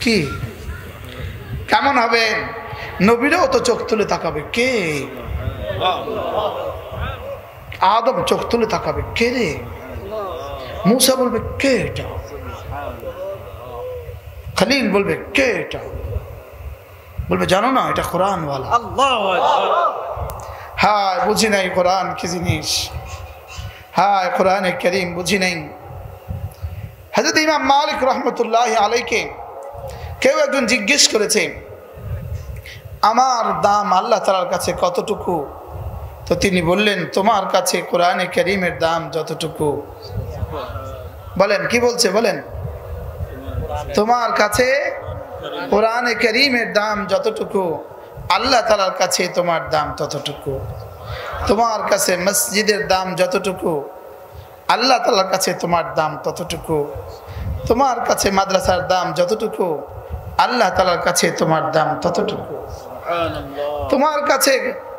কি কেমন হবে? নবীরাও তো চোখ তুলে তাকাবে, কে? আদম চোখ তুলে তাকাবে, কে রে? মুসা বলবে, কে এটা? খলিল বলবে, কে এটা? বলবে, জানো না এটা কোরআন ওয়ালা। হ্যাঁ, বুঝি নাই কোরআন কি জিনিস। হ্যাঁ, কোরআনে কারীম বুঝি নাই। হযরত ইমাম মালিক রহমতুল্লাহ আলাইকে কেউ একজন জিজ্ঞেস করেছে, আমার দাম আল্লাহ তাআলার কাছে কতটুকু? তো তিনি বললেন, তোমার কাছে কোরআনে কারীমের দাম যতটুকু। বলেন, কি বলছে বলেন? তোমার কাছে কোরআনে কারীমের দাম যতটুকু, আল্লাহ তাআলার কাছে তোমার দাম ততটুকু। তোমার কাছে মসজিদের দাম যতটুকু, আল্লাহ তাআলার কাছে তোমার দাম ততটুকু। তোমার কাছে মাদ্রাসার দাম যতটুকু, আল্লাহ তাআলার কাছে তোমার দাম ততটুকু। তোমার কাছে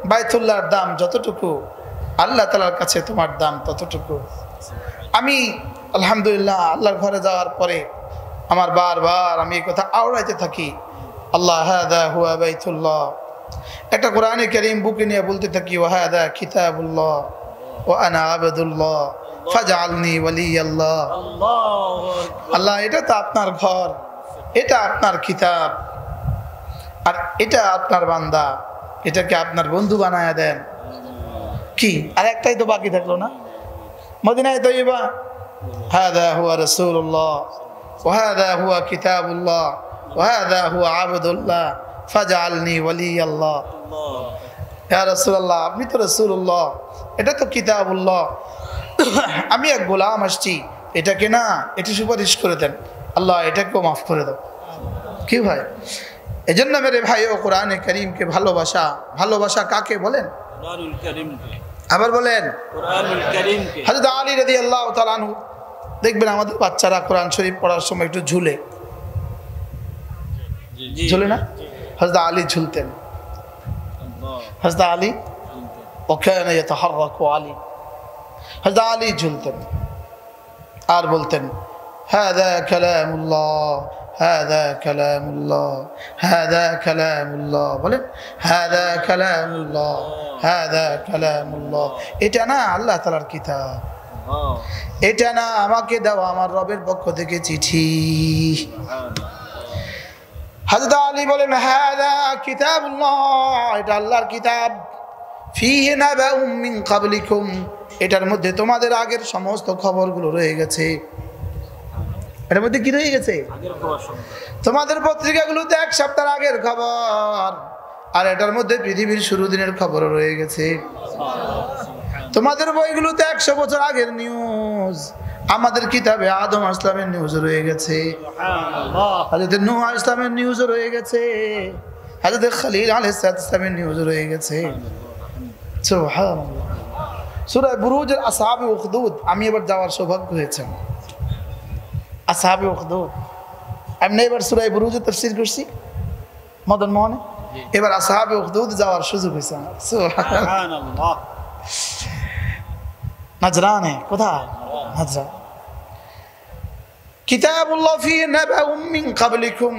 বাইতুল্লাহর দাম যতটুকু, আল্লাহ তাআলার কাছে তোমার দাম ততটুকু। আমি আলহামদুলিল্লাহ আল্লাহর ঘরে যাওয়ার পরে আমার বারবার আমি এই কথা আওড়াইতে থাকি, আল্লাহ হাদা হুয়া বাইতুল্লাহ। একটা কোরআনে কারীম বুকে নিয়ে বলতে থাকি, ওয়া হাদা কিতাবুল্লাহ ওয়া আনা আবদুল্লাহ ফাজআলনি ওয়ালিয়াল্লাহ। আল্লাহ, এটা তো আপনার ঘর, এটা আপনার কিতাব, আর এটা আপনার বান্দা, এটাকে আপনার বন্ধু বানায়া দেন। কি আর একটাই তো বাকি থাকলো না, মদিনায়ে তয়্যিবা। হাদা হুয়া রাসূলুল্লাহ ওয়া হাদা হুয়া কিতাবুল্লাহ ওয়া হাদা হুয়া আবদুল্লাহ ফাজআলনি ওয়ালিয়াল্লাহ। ইয়া রাসূলুল্লাহ, আপনি তো রাসূলুল্লাহ, এটা তো কিতাবুল্লাহ, আমি এক গোলাম আসছি, এটাকে না এটি সুপারিশ করে দেন, আল্লাহ এটাকেও মাফ করে দাও। কি ভাই, এজন্য মেরে ভাই ও কোরআনে কারীমকে ভালোবাসা। ভালোবাসা কাকে বলেন? কোরআনুল কারীমকে। আবার বলেন, কোরআনুল কারীমকে। হযরত আলী রাদিয়াল্লাহু তাআলা আনহু, দেখবেন আমাদের বাচ্চারা কোরআন শরীফ পড়ার সময় একটু ঝুলে, ঝুলে না? হযরত আলী ঝুলতেন। হযরত আলী ওয়াকানা ইয়াতাহাররাকু আলী, হযরত আলী ঝুলতেন আর বলতেন, হাযা কালামুল্লাহ হাযা কালামুল্লাহ হাযা কালামুল্লাহ। বলেন, হাযা কালামুল্লাহ হাযা কালামুল্লাহ। এটা না আল্লাহ তাআলার কিতাব, এটা না আমাকে দেওয়া আমার রবের পক্ষ থেকে চিঠি। হযরত আলী বলেন, হাযা কিতাবুল্লাহ, এটা আল্লাহর কিতাব। ফীহি নাবাউম মিন ক্বাবলিকুম, এটার মধ্যে তোমাদের আগের সমস্ত খবরগুলো রয়ে গেছে। এটার মধ্যে কি রয়ে গেছে? তোমাদের পত্রিকাগুলোতে এক সপ্তাহ আগের খবর, আর এটার মধ্যে পৃথিবীর শুরু দিনের খবর রয়ে গেছে। তোমাদের বইগুলোতে 100 বছর আগের নিউজ, আমাদের কিতাবে আদম আলাইহিস সালামের নিউজ রয়ে গেছে, হযরত নূহ আলাইহিস সালামের নিউজ রয়ে গেছে, হযরত খলিল আলাইহিস সালামের নিউজ রয়ে গেছে। সুবহানাল্লাহ। সূরা বুরুজের আসহাবে উখদুদ আমি এবার যাওয়ার সৌভাগ্য হয়েছে। আসহাবে উখদুদ আমি এবার সূরা বুরুজের তাফসীর করছি মদন মোহনে, এবার আসহাবে উখদুদ যাওয়ার সুযোগ হয়েছে আমার। সুবহানাল্লাহ। নাজরানে কোথায়? নাজরান। কিতাবুল্লাহ ফীহি নাবাউম মিন ক্বাবলিকুম,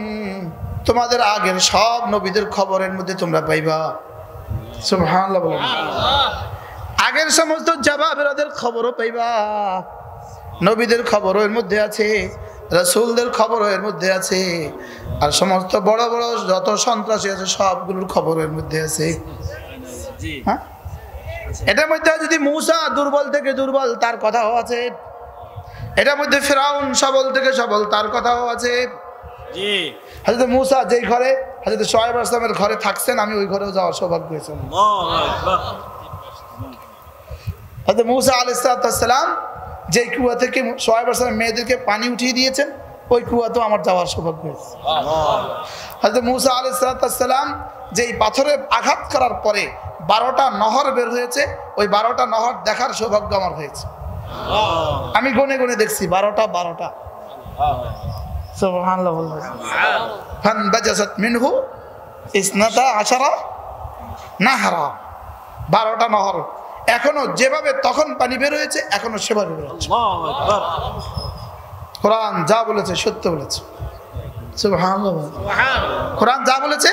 তোমাদের আগের সব নবীদের খবরের মধ্যে তোমরা পাইবা। সুবহানাল্লাহ বলেন। আগের সমস্ত জাবাবেরাদের খবরও পাইবা, নবীদের খবরও এর মধ্যে আছে, রাসূলদের খবরও এর মধ্যে আছে, আর সমস্ত বড় বড় যত সন্ত্রাসী আছে সবগুলোর খবর এর মধ্যে আছে। হ্যাঁ, এটার মধ্যে যদি মূসা দুর্বল থেকে দুর্বল তার কথাও আছে, এটার মধ্যে ফিরাউন সবল থেকে সবল তার কথাও আছে। জি, হযরত মূসা যেই ঘরে হযরত শুআয়ব আলাইহিস সালামের ঘরে থাকছেন, আমি ওই ঘরেও যাওয়ার সৌভাগ্য হয়েছে। আল্লাহু আকবার। হযরত মূসা আলাইহিস সালাম যেই কুয়া থেকে শুআয়ব আলাইহিস সালামের মেয়েদেরকে পানি উঠিয়ে দিয়েছেন, ওই কুয়াতেও আমার যাওয়ার সৌভাগ্য হয়েছে। হযরত মূসা আলাইহিস সালাম যেই পাথরে আঘাত করার পরে 12টা নহর বের হয়েছে, ওই 12টা নহর দেখার সৌভাগ্য আমার হয়েছে। আমি গনে গনে দেখছি 12টা। সুবহানাল্লাহ। ফানবাজাসাত মিনহু ইসনাতা আশারা নাহরা, 12টা নহর এখনো যেভাবে তখন পানি বের হয়েছে এখনো সেভাবে বের হচ্ছে। কোরআন যা বলেছে সত্য বলেছে। সুবহানাল্লাহ। কোরআন যা বলেছে,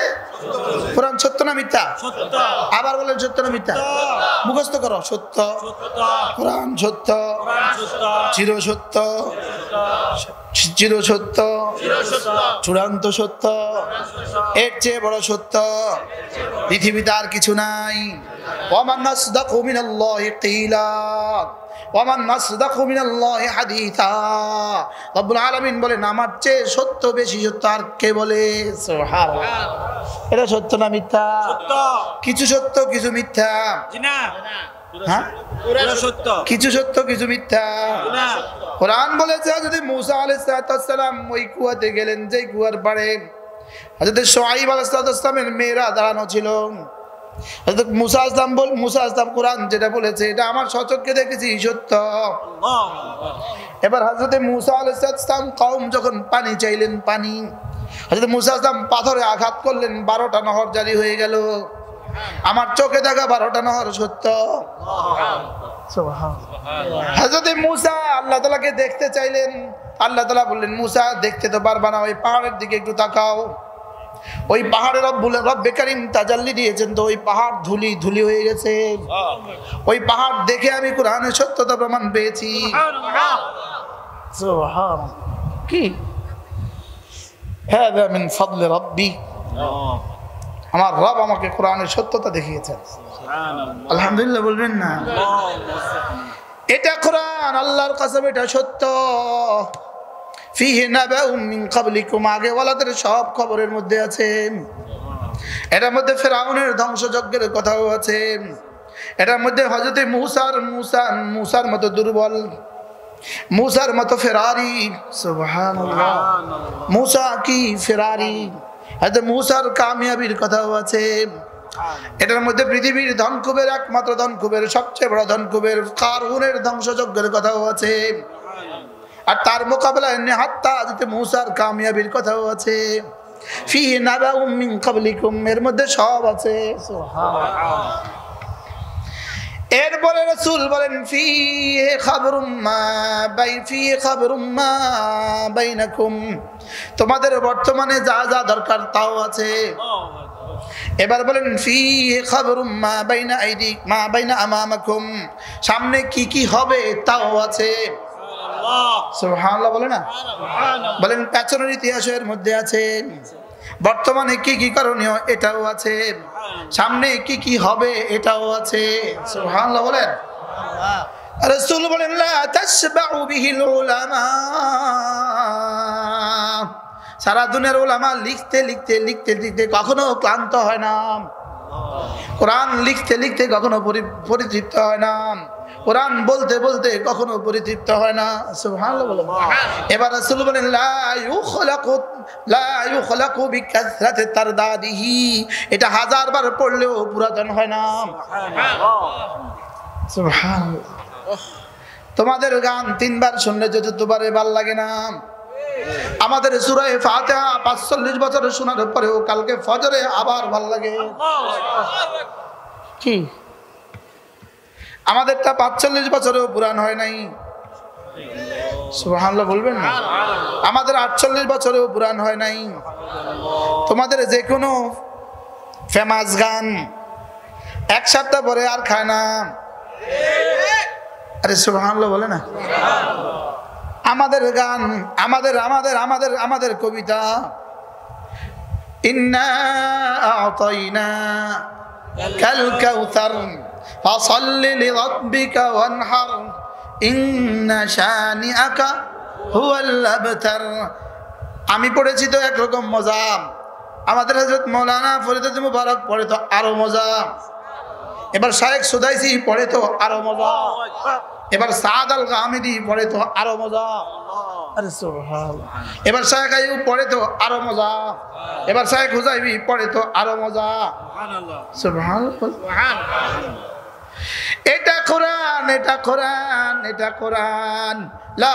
কোরআন সত্য না মিথ্যা? সত্য। আবার বলেন সত্য না মিথ্যা? মুখস্থ করো, সত্য। সত্য। কোরআন সত্য, কোরআন সত্য। চির সত্য, চির সত্য, চূড়ান্ত সত্য, এর চেয়ে বড় সত্য পৃথিবীতে আর কিছু নাই। ওয়ামান আসদাকু মিনাল্লাহি কিলা ওয়ামান আসদাকু মিনাল্লাহি হাদিসা। রব্বুল আলামিন বলেন আমার চেয়ে সত্য বেশি সত্য আর কে বলে? সুবহানাল্লাহ। এটা সত্য না মিথ্যা? সত্য। কিছু সত্য কিছু মিথ্যা। জি না? হ্যাঁ, পুরো সত্য। কিছু সত্য কিছু মিথ্যা। না। কোরআন বলেছে যদি মুসা আলাইহিস সালাম ওই কুয়াতে গেলেন, যে কুয়ার পাড়ে হযরত শুআয়ব আলাইহিস সালামের মেয়েরা দাঁড়ানো ছিল, হযরত মুসা আসলাম কোরআন যেটা বলেছে এটা আমার সচক্ষে দেখেছি সত্য। এবার হযরত মুসা আলাইহিস সালাম কওম যখন পানি চাইলেন, পানি, হযরত মুসা আসলাম পাথরে আঘাত করলেন, 12টা নহর জারি হয়ে গেল। আমার চোখে দেখা 12টা নহর সত্য। হযরত মুসা আল্লাহ তাআলাকে দেখতে চাইলেন, আল্লাহ তাআলা বললেন মুসা দেখতে তো পারবা না, ওই পাহাড়ের দিকে একটু তাকাও। ওই পাহাড়ে রব্বে কারীম তাজাল্লি দিয়েছেন, তো ওই পাহাড় ধুলি ধুলি হয়ে গেছে। ওই পাহাড় দেখে আমি কোরআনের সত্যতা প্রমাণ পেয়েছি। সুবহানাল্লাহ। কি হাদা মিন ফাদলি রাব্বি, আমার রব আমাকে কোরআনের সত্যতা দেখিয়েছেন। আলহামদুলিল্লাহ বলবেন না? এটা কোরআন, আল্লাহর কসম এটা সত্য। ফিহি নাবাউম মিন ক্বাবলিকুম, আগে ওয়ালাদের সব খবরের মধ্যে আছে। এটার মধ্যে ফিরআউনের ধ্বংসযজ্ঞের কথাও আছে। এটার মধ্যে হযরত মুসার মতো দুর্বল, মুসার মতো ফেরারি। সুবহানাল্লাহ। মুসা কি ফেরারি, হয়তো মুসার কামিয়াবির কথাও আছে। এটার মধ্যে পৃথিবীর ধনকুবের, একমাত্র ধনকুবের, সবচেয়ে বড় ধনকুবের কারুনের ধ্বংসযজ্ঞের কথাও আছে। আর তার মোকাবেলায় নেহাত্তা হযরত মুসার কামিয়াবির কথাও আছে। ফিহি নাবাউম মিন ক্বাবলিকুম, এর মধ্যে সব আছে। সুবহানাল্লাহ। এরপরে রাসূল বলেন ফিহি খাবরুম মা বাইনাকুম, তোমাদের বর্তমানে যা যা দরকার তাও আছে। এবার বলেন ফিহি খাবরুম মা বাইনা আমামাকুম, সামনে কি কি হবে তাও আছে। সুবহানাল্লাহ বলে না? বলেন পেছনের ইতিহাসের মধ্যে আছে, বর্তমানে কি কি করণীয় এটাও আছে, সামনে কি কি হবে এটাও আছে। সুবহানাল্লাহ বলেন। রাসূল বলেন লা তাশবাউ বিহিল উলামা, সারা দুনিয়ার উলামা লিখতে লিখতে লিখতে লিখতে কখনো ক্লান্ত হয় না। কোরআন লিখতে লিখতে কখনো পরিতৃপ্ত হয় না। কোরআন বলতে বলতে কখনো পরিতৃপ্ত হয় না। সুবহানাল্লাহ বলেন। এবার রাসূল বলেন লা ইউখলাকু বিকাসরাতি তারদাদিহি, এটা 1000 বার পড়লেও পুরাতন হয় না। সুবহানাল্লাহ। তোমাদের গান 3 বার শুনলে চতুর্থবারে ভাল লাগে না। আমাদের সূরা ফাতিহা 45 বছর শোনার পরেও কালকে ফজরে আবার ভাল লাগে। কি আমাদেরটা 45 বছরেও পুরান হয় নাই। সুবহানাল্লাহ বলবেন না? আমাদের 48 বছরেও পুরান হয় নাই। তোমাদের যে কোনো ফেমাস গান 1 সপ্তাহ পরে আর খায় না। আরে সুবহানাল্লাহ বলে না? আমাদের গান, আমাদের কবিতা, ইন্না আ'তাইনা কাল কাউসার ফাসাল্লি লিরাব্বিকা ওয়ানহার ইন্না শানিআকা হুয়াল আবতার। আমি পড়েছি তো একরকম মজা, আমাদের হযরত মাওলানা ফরিদ মুবারক পড়ে তো আরো মজা, এবার শায়েখ সুদাইসি পড়ে তো আরো মজা, এবার সাদ আল গামিদি পড়ে তো আরো মজা। আরে সুবহানাল্লাহ। এবার শায়েখ আইয়ুব পড়ে তো আরো মজা, এবার শায়েখ হুজাইবি পড়ে তো আরো মজা। সুবহানাল্লাহ সুবহানাল্লাহ। এটা কোরআন, এটা কোরআন, এটা কোরআন। লা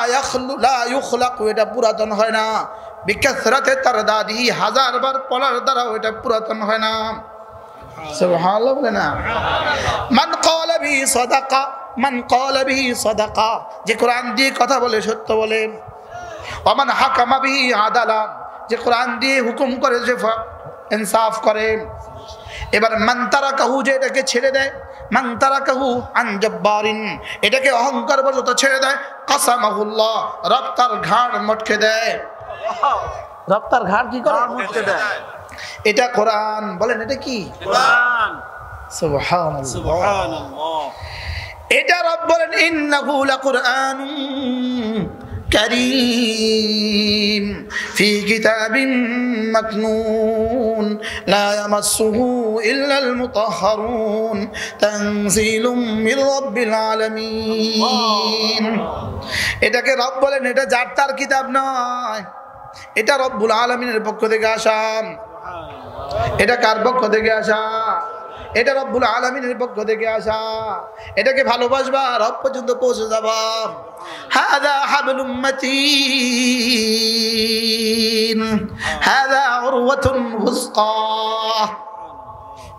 ইউখলাকু, এটা পুরাতন হয় না। বিকাসরাতে তারদাদি, 1000 বার পড়ার দ্বারা এটা পুরাতন হয় না। সুবহানাল্লাহ বলে না? মান ক্বালা বিহি সাদাকা, মান ক্বালা বিহি সাদাকা, যে কোরআন দিয়ে কথা বলে সত্য বলে। ওয়া মান হাকামা বিহি আদালা, যে কোরআন দিয়ে হুকুম করে, যে ইনসাফ করে। এবার মান তারাকাহু, যে এটাকে ছেড়ে দেয়, মান তারাকাহু আন জব্বারিন, এটাকে অহংকার বশত ছেড়ে দেয়, কাসামাহুল্লাহ, রব তার ঘাড় মটকে দেয়। রব তার ঘাড় কি করে? মটকে দেয়। এটা কোরআন। বলেন এটা কি? কোরআন। সুবহানাল্লাহ, সুবহানাল্লাহ। এটা রব বলেন ইন্নাহু লাকুরআনুন কারীম ফি কিতাবিন মাকনুন লা ইয়ামাসসুহু ইল্লাল মুতাহহারুন তানজিলুম মির রাব্বিল আলামিন। এটাকে রব বলেন, এটা যার তার কিতাব নয়, এটা রব্বুল আলামিনের পক্ষ থেকে আসা। এটা কার পক্ষ থেকে আসা? এটা রব্বুল আলামিনের পক্ষ থেকে আসা। এটাকে ভালোবাসবা, রব পর্যন্ত পৌঁছে যাবা। হাযা হাবলুম মাতিন, হাযা উরওয়াতুন ওয়াসকা,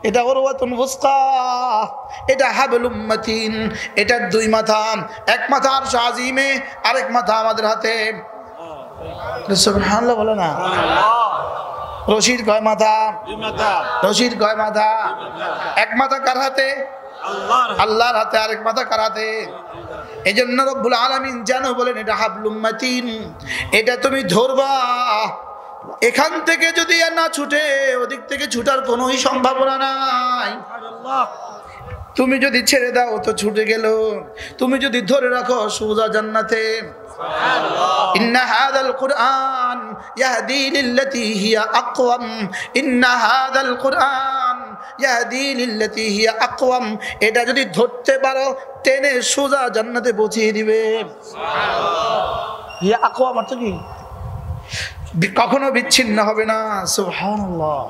এটা উরওয়াতুন ওয়াসকা, এটা হাবলুম মাতিন। এটা দুই মাথা, এক মাথা আরশ আজিমে, আরেক মাথা আমাদের হাতে। সুবহানাল্লাহ বলে না? রশির কয় মাথা? রশির কয় মাথা? এক মাথা কার হাতে? আল্লাহর হাতে। আরেক মাথা কার হাতে? এই জন্য রব্বুল আলামিন জানো বলেন এটা হাবলুম মাতিন, এটা তুমি ধরবা। এখান থেকে যদি আর না ছুটে, ওদিক থেকে ছুটার কোনোই সম্ভাবনা নাই। তুমি যদি ছেড়ে দাও তো ছুটে গেল, তুমি যদি ধরে রাখো সোজা জান্নাতে। ইন্না হাযাল কুরআন ইয়াহদি লিল্লাতী হিয়া আকওয়াম, ইন্না হাযাল কুরআন ইয়াহদি লিল্লাতী হিয়া আকওয়াম। এটা যদি ধরতে পারো, টেনে সোজা জান্নাতে পৌঁছিয়ে দিবে। হিয়া আকওয়াম অর্থ কি? কখনো বিচ্ছিন্ন হবে না। সুবহানাল্লাহ,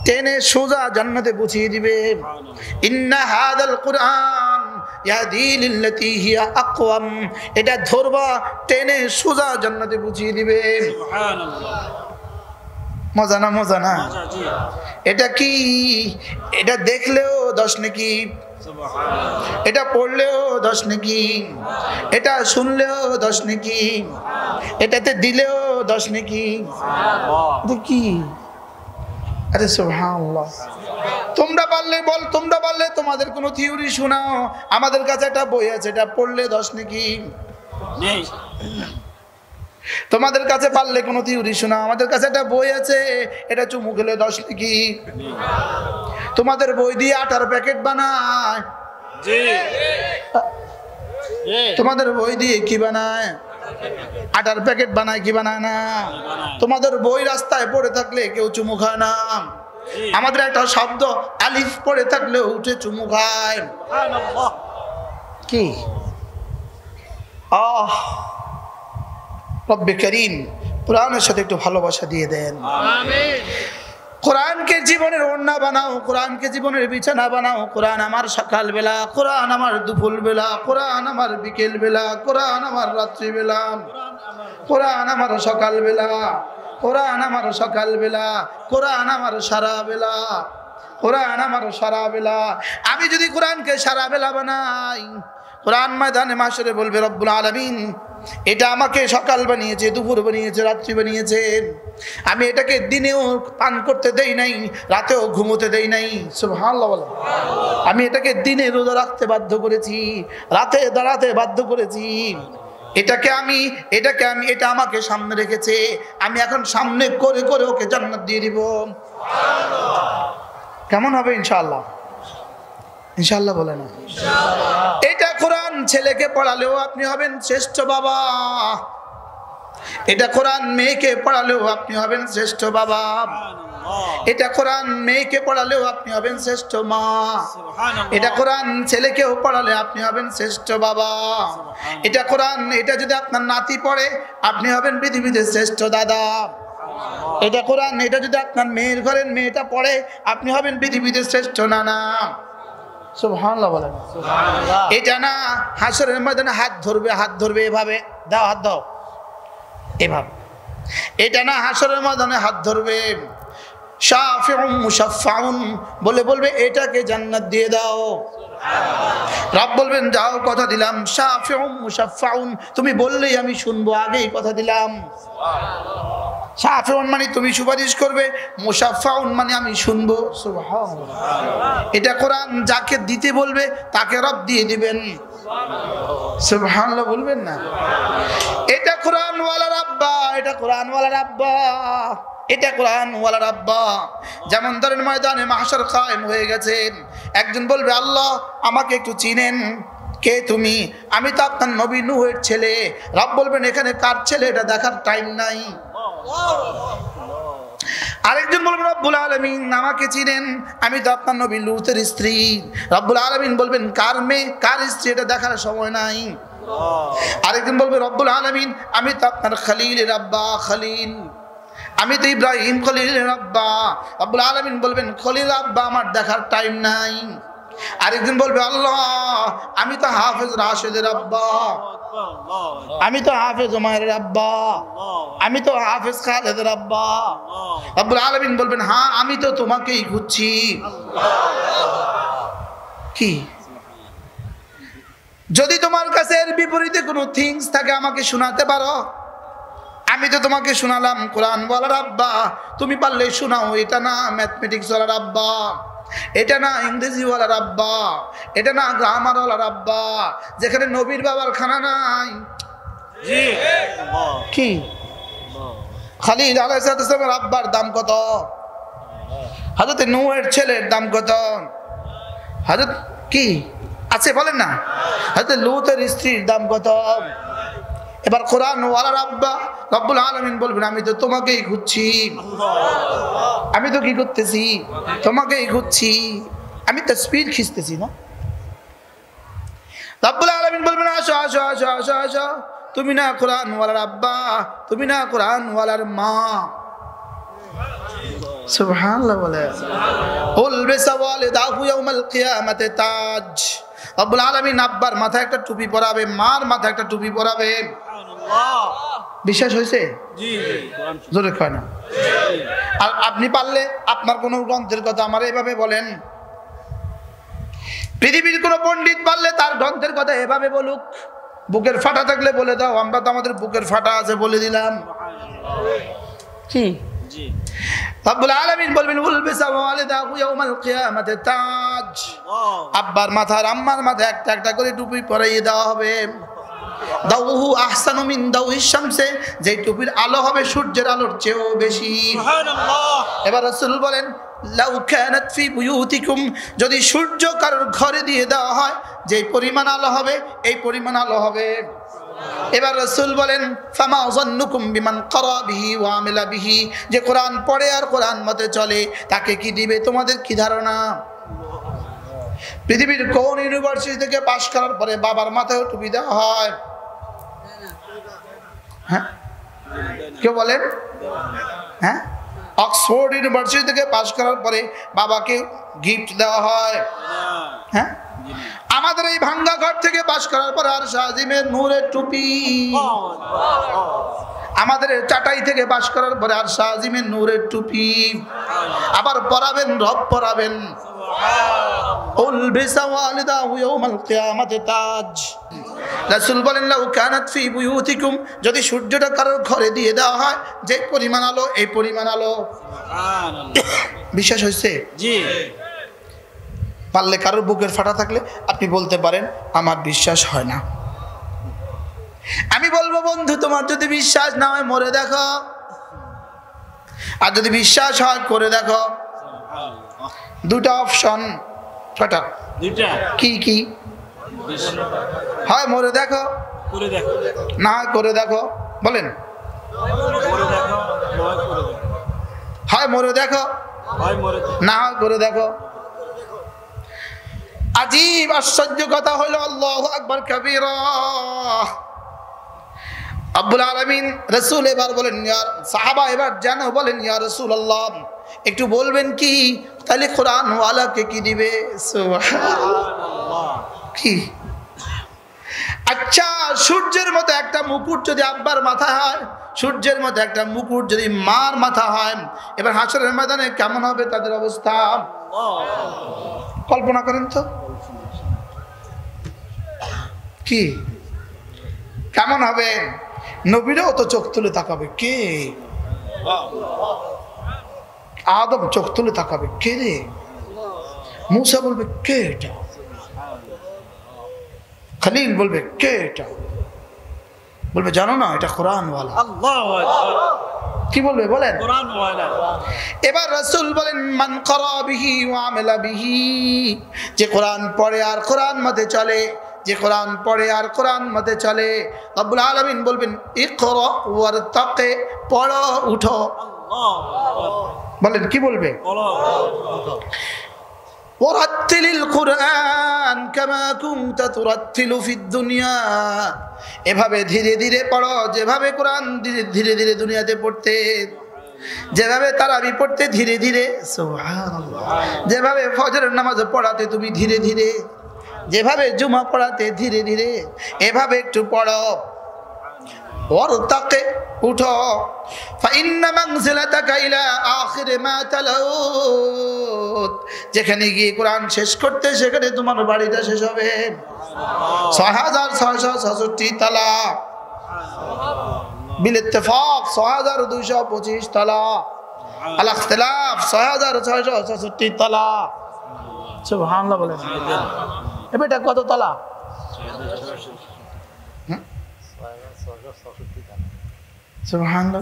টেনে সোজা জান্নাতে পৌঁছিয়ে দিবে। ইন্না হাযাল কুরআন ইয়াহদি লিল্লাতী হিয়া আকওয়াম, এটা ধরবা, টেনে সোজা জান্নাতে পৌঁছিয়ে দিবে। সুবহানাল্লাহ। মজা না? মজা না? এটা কি? এটা দেখলেও 10 নেকি, এটা পড়লেও 10 নেকি, এটা শুনলেও 10 নেকি, এটাতে দিলেও 10 নেকি। এটা কি? আরে সুবহানাল্লাহ। তোমরা পারলে বল, তোমরা পারলে তোমাদের কোনো থিওরি শোনাও। আমাদের কাছে একটা বই আছে, এটা পড়লে 10 নেকি নেই। তোমাদের কাছে পারলে কোনো থিওরি শোনাও। আমাদের কাছে একটা বই আছে, এটা চুমু খেলে 10 নেকি। তোমাদের বই দিয়ে আটার প্যাকেট বানায়। জি। তোমাদের বই দিয়ে কি বানায়? আটার প্যাকেট বানায়, কি বানায় না? তোমাদের বই রাস্তায় পড়ে থাকলে কেউ চুমু খায় না। আমাদের একটা শব্দ আলিফ পড়ে থাকলে উঠে চুমু খায়। সুবহানাল্লাহ। কি? রব্বে করিম কোরআনের সাথে একটু ভালোবাসা দিয়ে দেন। আমিন। কোরআনকে জীবনের ওড়না বানাও, কোরআনকে জীবনের বিছানা বানাও। কোরআন আমার সকালবেলা, কোরআন আমার দুপুরবেলা, কোরআন আমার বিকেলবেলা, কোরআন আমার রাত্রিবেলা, কোরআন আমার সকালবেলা, কোরআন আমার সকালবেলা, কোরআন আমার সারা বেলা, কোরআন আমার সারা বেলা। আমি যদি কোরআনকে সারা বেলা বানাই, কোরআন ময়দানে মাশরে বলবে রব্বুল আলামিন এটা আমাকে সকাল বানিয়েছে, দুপুর বানিয়েছে, রাত্রি বানিয়েছে। আমি এটাকে দিনেও পান করতে দেই নাই, রাতেও ঘুমোতে দেই নাই। সুবহানাল্লাহ বলেন। আমি এটাকে দিনে রোজা রাখতে বাধ্য করেছি, রাতে দাঁড়াতে বাধ্য করেছি। এটা আমাকে সামনে রেখেছে। আমি এখন সামনে করে করে ওকে জান্নাত দিয়ে দিব। কেমন হবে? ইনশাআল্লাহ। ইনশাআল্লাহ বলে না? এটা কোরআন ছেলেকে পড়ালেও আপনি হবেন শ্রেষ্ঠ বাবা। এটা কোরআন মেয়েকে পড়ালেও আপনি হবেন শ্রেষ্ঠ বাবা। এটা কোরআন মেয়েকে পড়ালেও আপনি হবেন শ্রেষ্ঠ মা। এটা কোরআন ছেলেকেও পড়ালে আপনি হবেন শ্রেষ্ঠ বাবা। এটা কোরআন, এটা যদি আপনার নাতি পড়ে আপনি হবেন পৃথিবীতে শ্রেষ্ঠ দাদা। এটা কোরআন, এটা যদি আপনার মেয়ের ঘরের মেয়েটা পড়ে আপনি হবেন পৃথিবীতে শ্রেষ্ঠ নানা। সুবহানাল্লাহ বলেন। এটা না হাসরের ময়দানে হাত ধরবে এভাবে, দাও হাত দাও এভাবে। এটা না হাসরের ময়দানে হাত ধরবে, শাফিউন মুশাফফাউন, বলবে এটাকে জান্নাত দিয়ে দাও। রব বলবেন যাও কথা দিলাম, শাফিউন মুশাফফাউন, তুমি বললেই আমি শুনবো, আগেই কথা দিলাম। শাফিউন মানে তুমি সুপারিশ করবে, মুশাফফাউন মানে আমি শুনবো। সুবহানাল্লাহ। এটা কোরআন, যাকে দিতে বলবে তাকে রব দিয়ে দিবেন। সুবহানাল্লাহ বলবেন না? এটা কোরআন ওয়ালা রাব্বা, এটা কোরআন ওয়ালা রাব্বা, এটা কোরআন ওয়ালা রাব্বা। যেমন ধরেন ময়দানে মাহশার কায়েম হয়ে গেছেন, একজন বলবে আল্লাহ আমাকে একটু চিনেন, কে তুমি? আমি তো আপনার নবী নূহের ছেলে। রব বলবেন এখানে কার ছেলে এটা দেখার টাইম নাই। আরেকজন বলবেন রব্বুল আলামিন আমাকে চিনেন, আমি তো আপনার নবী লূতের স্ত্রী। রব্বুল আলামিন বলবেন কার মেয়ে কার স্ত্রী এটা দেখার সময় নাই। আরেকজন বলবে রব্বুল আলামিন আমি তো আপনার খলিলের আব্বা, খলিল, আমি তো ইব্রাহিম খলিলের আব্বা। রব্বুল আলামিন বলবেন খলিল আব্বা আমার দেখার টাইম নাই। আরেকজন বলবে আল্লাহ আমি তো হাফেজ রাশেদের আব্বা, আমি তো হাফেজ ওমরের আব্বা, আমি তো হাফেজ খালেদের আব্বা। রব্বুল আলামিন বলবেন হ্যাঁ আমি তো তোমাকেই খুঁজছি। কি? যদি তোমার কাছে এর বিপরীতে কোনো থিংস থাকে আমাকে শোনাতে পারো। আমি তো তোমাকে শোনালাম কোরআন ওয়ালার আব্বা, তুমি পারলে শোনাও। এটা না ম্যাথমেটিক্স ওয়ালার আব্বা, এটা না ইংরেজি ওয়ালার আব্বা, এটা না গ্রামার ওয়ালার আব্বা, যেখানে নবীর বাবার খানা নাই। কি? খলিল আলাইহিস সালামের আব্বার দাম কত? হযরত নূহের ছেলের দাম কত? হযরত কি আছে বলেন না? হযরত লূতের স্ত্রীর দাম কত? এবার কোরআন ওয়ালার আব্বা রব্বুল আলামিন বলবেন আমি তো তোমাকেই খুঁজছি। আমি তো কি করতেছি? তোমাকেই খুঁজছি। আমি তো স্পিড খিঁচতেছি না। রব্বুল আলামিন বলবেন আসো আসো আসো আসো আসো, তুমি না কোরআন ওয়ালার আব্বা, তুমি না কোরআন ওয়ালার মা। সুবহানাল্লাহ বলে উলবিসা ওয়ালিদাহু ইয়াউমাল কিয়ামাতি তাজ। রব্বুল আলামিন আব্বার মাথায় একটা টুপি পরাবে, মার মাথায় একটা টুপি পরাবে। বিশ্বাস হয়েছে? জোরে কয় না। আর আপনি পারলে আপনার কোন গ্রন্থের কথা আমার এভাবে বলেন। পৃথিবীর কোন পণ্ডিত পারলে তার গ্রন্থের কথা এভাবে বলুক। বুকের ফাটা থাকলে বলে দাও, আমরা তো আমাদের বুকের ফাটা আছে বলে দিলাম। কি? রব্বুল আলামিন বলবেন উলবিসা ওয়ালিদাহু ইয়াউমাল কিয়ামাতি তাজ। আব্বার মাথার আম্মার মাথায় একটা একটা করে টুপি পরাইয়ে দেওয়া হবে। দাউহু আহসানু মিন দাউহিশ শামসে, যে টুপির আলো হবে সূর্যের আলোর চেয়েও বেশি। সুবহানাল্লাহ। এবার রাসূল বলেন লাউ কানাত ফি বুয়ুতিকুম, যদি সূর্য কারোর ঘরে দিয়ে দেওয়া হয় যে পরিমাণ আলো হবে এই পরিমাণ আলো হবে। এবার রাসূল বলেন ফামা যান্নুকুম বিমান ক্বারা বিহি ওয়া আমিলা বিহি, যে কোরআন পড়ে আর কোরআন মতে চলে তাকে কি দিবে? তোমাদের কি ধারণা? পৃথিবীর কোন ইউনিভার্সিটি থেকে পাশ করার পরে বাবার মাথায় টুপি দেওয়া হয়? হ্যাঁ কেউ বলেন? হ্যাঁ, অক্সফোর্ড ইউনিভার্সিটি থেকে পাশ করার পরে বাবাকে গিফট দেওয়া হয়। হ্যাঁ, আমাদের এই ভাঙ্গা ঘর থেকে পাশ করার পরে আর শাহজিমের নূরের টুপি। আমাদের চাটাই থেকে পাশ করার পরে আর শাহজিমের নূরের টুপি। আবার পরাবেন, রব পরাবেন। উলবিসা ওয়ালিদাহু ইয়াউমাল কিয়ামাতি তাজ। রাসূল বলেন লাউ কানাত ফি বুয়ুতিকুম, যদি সূর্যটা কারোর ঘরে দিয়ে দেওয়া হয় যে পরিমাণ আলো এই পরিমাণ আলো। বিশ্বাস হয়েছে? জি। পারলে কারোর বুকের ফাটা থাকলে আপনি বলতে পারেন আমার বিশ্বাস হয় না। আমি বলবো বন্ধু তোমার যদি বিশ্বাস না হয় মরে দেখো, আর যদি বিশ্বাস হয় করে দেখো। দুটো অপশন। কটা? দুইটা। কি কি? হয় মরে দেখো, করে দেখো, না করে দেখো। বলেন হয় মরে দেখো, না করে দেখো। আজীব আশ্চর্য কথা হলো আল্লাহু আকবার কাবীরা। রব্বুল আলামিন রাসূল এবার বলেন সাহাবা এবার জানো বলেন ইয়া রাসূলুল্লাহ একটু বলবেন কি তাহলে কোরআন ওয়ালাকে কি দিবে? সুবহানাল্লাহ। কি? আচ্ছা সূর্যের মতো একটা মুকুট যদি আব্বার মাথায় হয়, সূর্যের মতো একটা মুকুট যদি মার মাথা হয়, এবার হাসরের ময়দানে কেমন হবে তাদের অবস্থা কল্পনা করেন তো। কি কেমন হবে? নবীরাও তো চোখ তুলে তাকাবে, কে? আদম চোখ তুলে তাকাবে, কে রে? মুসা বলবে, কে এটা? খলিল বলবে, কে এটা? বলবে, জানো না এটা কোরআনওয়ালা। কি বলবে বলেন? এবার রাসূল বলেন, মান ক্বারা বিহি ওয়া আমালা বিহি, যে কোরআন পড়ে আর কোরআন মতে চলে, যে কোরআন পড়ে আর কোরআন মতে চলে, রব্বুল আলামিন বলবেন, ইকরা ওয়ারতাকি, পড়ো উঠো। বলেন কি বলবে? ওয়ারাত্তিলিল কুরআন কামা কুনতা তুরাত্তিলু ফিদ দুনিয়া, এভাবে ধীরে ধীরে পড়ো যেভাবে কোরআন ধীরে ধীরে দুনিয়াতে পড়তে, যেভাবে তারাবি পড়তে ধীরে ধীরে, সুবহানাল্লাহ, যেভাবে ফজরের নামাজ পড়াতে তুমি ধীরে ধীরে, যেভাবে জুমা পড়াতে ধীরে ধীরে, এভাবে একটু পড়ো। ওয়ারতাকি, উঠো। ফাইন্না মানজিলাতাকা ইলা আখির মা তালাউত, যেখানে গিয়ে কোরআন শেষ করতে সেখানে তোমার বাড়িটা শেষ হবে। 6666 তালা, বিল ইত্তেফাক 6225 তালা, আল ইখতিলাফ 6666 তালা। সুবহানাল্লাহ বলেন। এবার এটা কত তালা? সুবহানাল্লাহ।